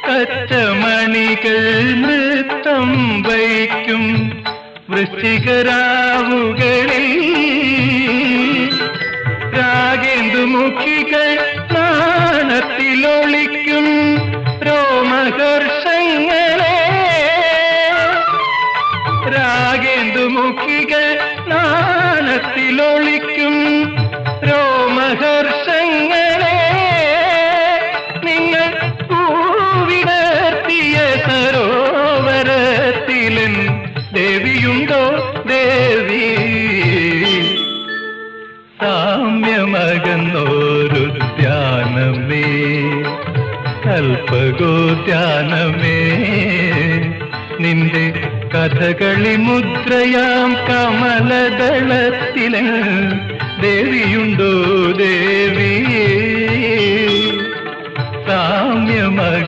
കച്ചമണികൾ നൃത്തം വയ്ക്കും വൃശ്ചികരാവുകളിൽ രാഗേന്ദുമുഖികൾ നാണത്തിലൊളിക്കും രോമഹർഷങ്ങളെ രാഗേന്ദുമുഖികൾ നാണത്തിലൊളിക്കും രോമഹർഷങ്ങളെ നിങ്ങൾ പൂവിടർത്തിയ സരോവരത്തിലൻ ദേവിയുണ്ടോ ദേവി സാമ്യമകന്നോരു ധ്യാനമേ കൽപഗോധ്യാനമേ നിന്റെ കഥകളി മുദ്രയാം കമലദളത്തിലെ ദേവിയുണ്ടോ ദേവി സാമ്യമക